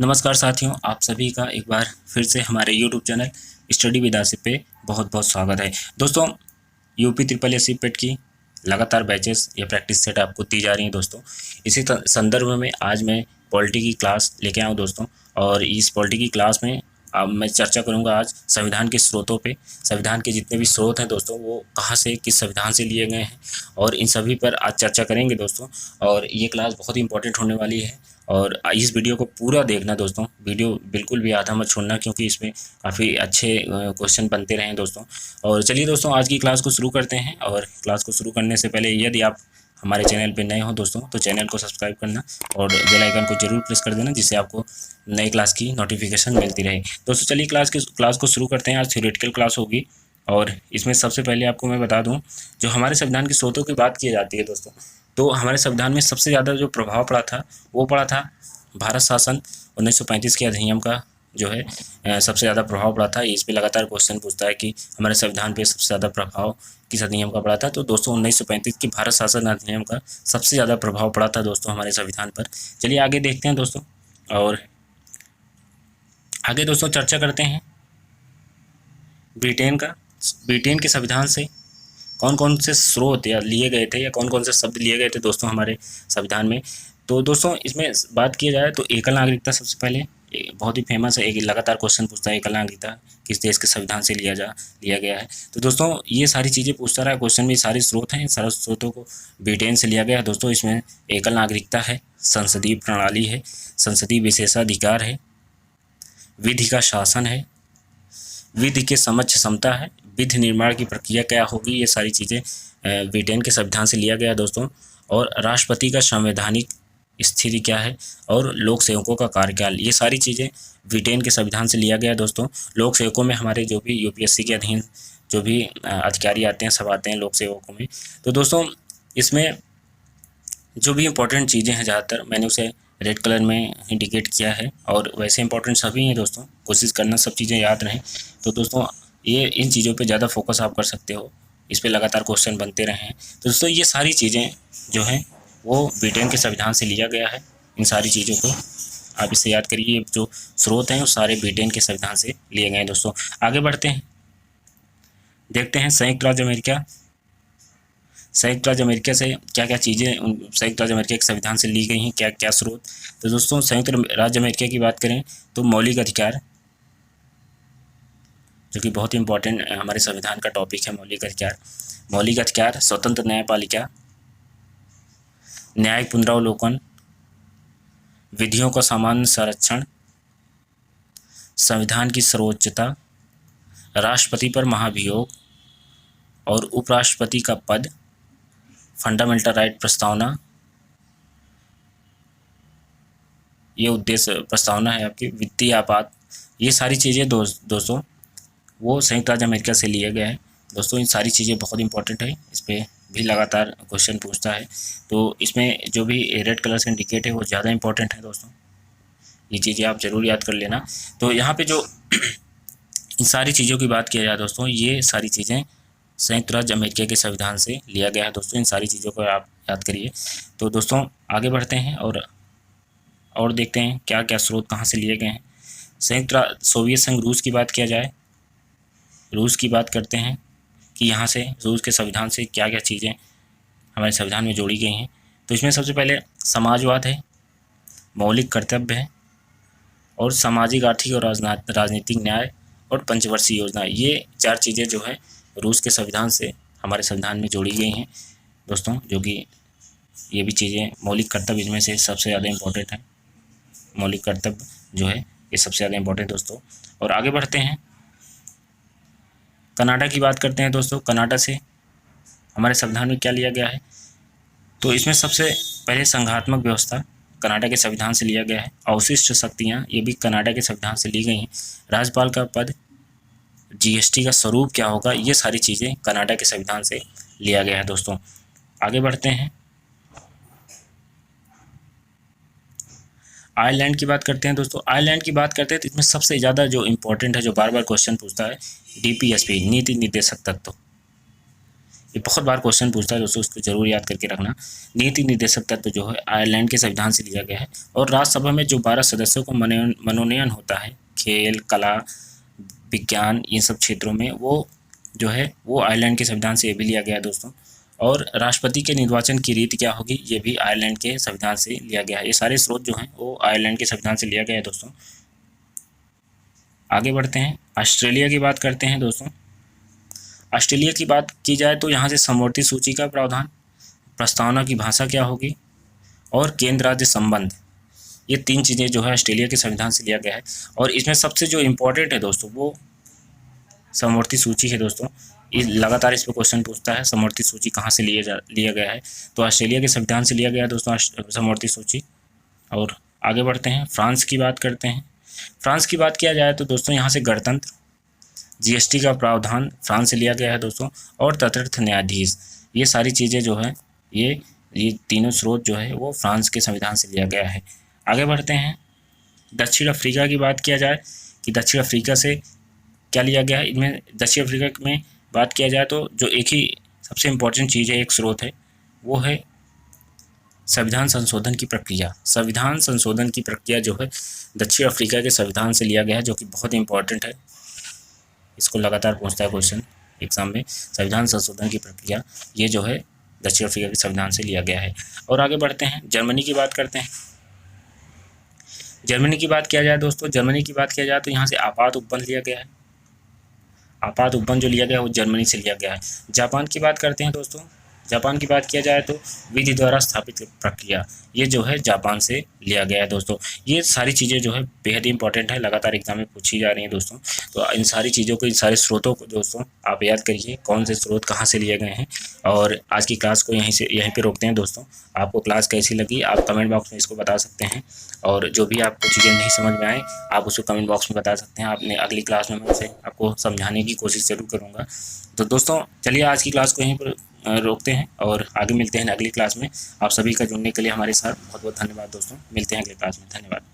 नमस्कार साथियों, आप सभी का एक बार फिर से हमारे YouTube channel study with Asif पे बहुत बहुत स्वागत है। दोस्तों, यूपी ट्रिपल एस सी पेट की लगातार बैचेस या प्रैक्टिस सेट आपको दी जा रही हैं दोस्तों। इसी संदर्भ में आज मैं पॉलिटी की क्लास लेके आया हूँ दोस्तों। और इस पॉलिटी की क्लास में अब मैं चर्चा करूँगा आज संविधान के स्रोतों पे। संविधान के जितने भी स्रोत हैं दोस्तों, वो कहाँ से, किस संविधान से लिए गए हैं, और इन सभी पर आज चर्चा करेंगे दोस्तों। और ये क्लास बहुत ही इंपॉर्टेंट होने वाली है और इस वीडियो को पूरा देखना दोस्तों। वीडियो बिल्कुल भी आधा मत छोड़ना, क्योंकि इसमें काफ़ी अच्छे क्वेश्चन बनते रहे दोस्तों। और चलिए दोस्तों, आज की क्लास को शुरू करते हैं। और क्लास को शुरू करने से पहले यदि आप हमारे चैनल पर नए हो दोस्तों, तो चैनल को सब्सक्राइब करना और बेल आइकन को जरूर प्रेस कर देना, जिससे आपको नई क्लास की नोटिफिकेशन मिलती रहे दोस्तों। चलिए क्लास को शुरू करते हैं। आज थ्योरेटिकल क्लास होगी और इसमें सबसे पहले आपको मैं बता दूं, जो हमारे संविधान के स्रोतों की बात की जाती है दोस्तों, तो हमारे संविधान में सबसे ज़्यादा जो प्रभाव पड़ा था वो पड़ा था भारत शासन 1935 के अधिनियम का, जो है सबसे ज़्यादा प्रभाव पड़ा था। इस पे लगातार क्वेश्चन पूछता है कि हमारे संविधान पे सबसे ज़्यादा प्रभाव किस अधिनियम का पड़ा था। तो दोस्तों 1935 की भारत शासन अधिनियम का सबसे ज़्यादा प्रभाव पड़ा था दोस्तों हमारे संविधान पर। चलिए आगे देखते हैं दोस्तों, और आगे दोस्तों चर्चा करते हैं ब्रिटेन के संविधान से कौन कौन से स्रोत या लिए गए थे, या कौन कौन से शब्द लिए गए थे दोस्तों हमारे संविधान में। तो दोस्तों इसमें बात की जाए तो एकल नागरिकता सबसे पहले बहुत ही फेमस है। एक लगातार क्वेश्चन पूछता है, एकल नागरिकता किस देश के संविधान से लिया गया है। तो दोस्तों ये सारी चीज़ें पूछता रहा क्वेश्चन में, सारे स्रोत हैं, सारे स्रोतों को ब्रिटेन से लिया गया है दोस्तों। इसमें एकल नागरिकता है, संसदीय प्रणाली है, संसदीय विशेषाधिकार है, विधि का शासन है, विधि के समक्ष क्षमता है, विधि निर्माण की प्रक्रिया क्या होगी, ये सारी चीज़ें ब्रिटेन के संविधान से लिया गया दोस्तों। और राष्ट्रपति का संवैधानिक स्थिति क्या है, और लोक सेवकों का कार्यकाल, ये सारी चीज़ें ब्रिटेन के संविधान से लिया गया दोस्तों। लोक सेवकों में हमारे जो भी यूपीएससी के अधीन जो भी अधिकारी आते हैं, सब आते हैं लोक सेवकों में। तो दोस्तों इसमें जो भी इम्पोर्टेंट चीज़ें हैं, ज़्यादातर मैंने उसे रेड कलर में इंडिकेट किया है, और वैसे इंपॉर्टेंट सभी हैं दोस्तों। कोशिश करना सब चीज़ें याद रहें। तो दोस्तों ये इन चीज़ों पे ज़्यादा फोकस आप कर सकते हो, इस पे लगातार क्वेश्चन बनते रहे हैं। तो दोस्तों ये सारी चीज़ें जो हैं वो ब्रिटेन के संविधान से लिया गया है। इन सारी चीज़ों को आप इसे याद करिए, जो स्रोत हैं वो सारे ब्रिटेन के संविधान से लिए गए हैं दोस्तों। आगे बढ़ते हैं, देखते हैं संयुक्त राज्य अमेरिका से क्या क्या चीज़ें संयुक्त राज्य अमेरिका के संविधान से ली गई हैं, क्या क्या स्रोत। तो दोस्तों संयुक्त राज्य अमेरिका की बात करें तो मौलिक अधिकार, जो कि बहुत ही इंपॉर्टेंट हमारे संविधान का टॉपिक है, मौलिक अधिकार, स्वतंत्र न्यायपालिका, न्यायिक पुनरावलोकन, विधियों का सामान्य संरक्षण, संविधान की सर्वोच्चता, राष्ट्रपति पर महाभियोग और उपराष्ट्रपति का पद, फंडामेंटल राइट प्रस्तावना, ये उद्देश्य प्रस्तावना है आपकी, वित्तीय आपात, ये सारी चीज़ें दोस्तों वो संयुक्त राज्य अमेरिका से लिए गए हैं दोस्तों। इन सारी चीज़ें बहुत इंपॉर्टेंट है, इस पर भी लगातार क्वेश्चन पूछता है। तो इसमें जो भी रेड कलर से इंडिकेट है वो ज़्यादा इंपॉर्टेंट है दोस्तों, ये चीज़ें आप ज़रूर याद कर लेना। तो यहाँ पे जो इन सारी चीज़ों की बात किया जाए दोस्तों, ये सारी चीज़ें संयुक्त राज्य अमेरिका के संविधान से लिया गया है दोस्तों। इन सारी चीज़ों को आप याद करिए। तो दोस्तों आगे बढ़ते हैं और देखते हैं क्या क्या स्रोत कहाँ से लिए गए हैं। सोवियत संघ रूस की बात किया जाए, रूस की बात करते हैं कि यहाँ से रूस के संविधान से क्या क्या चीज़ें हमारे संविधान में जोड़ी गई हैं। तो इसमें सबसे पहले समाजवाद है, मौलिक कर्तव्य है, और सामाजिक, आर्थिक और राजनीतिक न्याय, और पंचवर्षीय योजना, ये चार चीज़ें जो है रूस के संविधान से हमारे संविधान में जोड़ी गई हैं दोस्तों। जो कि ये भी चीज़ें, मौलिक कर्तव्य इनमें से सबसे ज़्यादा इम्पोर्टेंट है, मौलिक कर्तव्य जो है ये सबसे ज़्यादा इम्पोर्टेंट दोस्तों। और आगे बढ़ते हैं, कनाडा की बात करते हैं दोस्तों। कनाडा से हमारे संविधान में क्या लिया गया है, तो इसमें सबसे पहले संघात्मक व्यवस्था कनाडा के संविधान से लिया गया है। अवशिष्ट शक्तियाँ, ये भी कनाडा के संविधान से ली गई हैं। राज्यपाल का पद, जीएसटी का स्वरूप क्या होगा, ये सारी चीज़ें कनाडा के संविधान से लिया गया है दोस्तों। आगे बढ़ते हैं, आयरलैंड की बात करते हैं दोस्तों। आयरलैंड की बात करते हैं तो इसमें सबसे ज़्यादा जो इम्पोर्टेंट है, जो बार बार क्वेश्चन पूछता है, डीपीएसपी, नीति निर्देशक तत्व, ये बहुत बार क्वेश्चन पूछता है दोस्तों, इसको जरूर याद करके रखना। नीति निर्देशक तत्व जो है आयरलैंड के संविधान से लिया गया है। और राज्यसभा में जो 12 सदस्यों को मनोनयन होता है खेल, कला, विज्ञान, इन सब क्षेत्रों में, वो जो है वो आयरलैंड के संविधान से ये भी लिया गया है दोस्तों। और राष्ट्रपति के निर्वाचन की रीति क्या होगी, ये भी आयरलैंड के संविधान से लिया गया है। ये सारे स्रोत जो हैं वो आयरलैंड के संविधान से लिया गया है दोस्तों। आगे बढ़ते हैं, ऑस्ट्रेलिया की बात करते हैं दोस्तों। ऑस्ट्रेलिया की बात की जाए तो यहाँ से समवर्ती सूची का प्रावधान, प्रस्तावना की भाषा क्या होगी और केंद्र राज्य संबंध, ये 3 चीज़ें जो है ऑस्ट्रेलिया के संविधान से लिया गया है। और इसमें सबसे जो इम्पोर्टेंट है दोस्तों वो समवर्ती सूची है दोस्तों। ये लगातार इस पर क्वेश्चन पूछता है, समवर्ती सूची कहाँ से लिया गया है, तो ऑस्ट्रेलिया के संविधान से लिया गया है दोस्तों समवर्ती सूची। और आगे बढ़ते हैं, फ्रांस की बात करते हैं। फ्रांस की बात किया जाए तो दोस्तों यहाँ से गणतंत्र, जीएसटी का प्रावधान फ्रांस से लिया गया है दोस्तों, और तटस्थ न्यायाधीश, ये सारी चीज़ें जो है ये तीनों स्रोत जो है वो फ्रांस के संविधान से लिया गया है। आगे बढ़ते हैं, दक्षिण अफ्रीका की बात किया जाए कि दक्षिण अफ्रीका से क्या लिया गया है। इनमें दक्षिण अफ्रीका में बात किया जाए तो जो एक ही सबसे इम्पोर्टेंट चीज़ है, एक स्रोत है, वो है संविधान संशोधन की प्रक्रिया। संविधान संशोधन की प्रक्रिया जो है दक्षिण अफ्रीका के संविधान से लिया गया है, जो कि बहुत इंपॉर्टेंट है। इसको लगातार पूछता है क्वेश्चन एग्जाम में, संविधान संशोधन की प्रक्रिया, ये जो है दक्षिण अफ्रीका के संविधान से लिया गया है। और आगे बढ़ते हैं, जर्मनी की बात करते हैं। जर्मनी की बात किया जाए दोस्तों, जर्मनी की बात किया जाए तो यहाँ से आपात उपबंध लिया गया है। आपात उपबंध जो लिया गया है वो जर्मनी से लिया गया है। जापान की बात करते हैं दोस्तों। जापान की बात किया जाए तो विधि द्वारा स्थापित प्रक्रिया, ये जो है जापान से लिया गया है दोस्तों। ये सारी चीज़ें जो है बेहद इंपॉर्टेंट है, लगातार एग्जाम में पूछी जा रही हैं दोस्तों। तो इन सारी चीज़ों को, इन सारे स्रोतों को दोस्तों आप याद करिए, कौन से स्रोत कहाँ से लिए गए हैं। और आज की क्लास को यहीं पे रोकते हैं दोस्तों। आपको क्लास कैसी लगी आप कमेंट बॉक्स में इसको बता सकते हैं, और जो भी आपको चीज़ें नहीं समझ में आए आप उसको कमेंट बॉक्स में बता सकते हैं। आपने अगली क्लास में मैं उसे आपको समझाने की कोशिश ज़रूर करूँगा। तो दोस्तों चलिए आज की क्लास को यहीं पर रोकते हैं और आगे मिलते हैं अगली क्लास में। आप सभी का जुड़ने के लिए हमारे साथ बहुत बहुत धन्यवाद दोस्तों। मिलते हैं अगली क्लास में, धन्यवाद।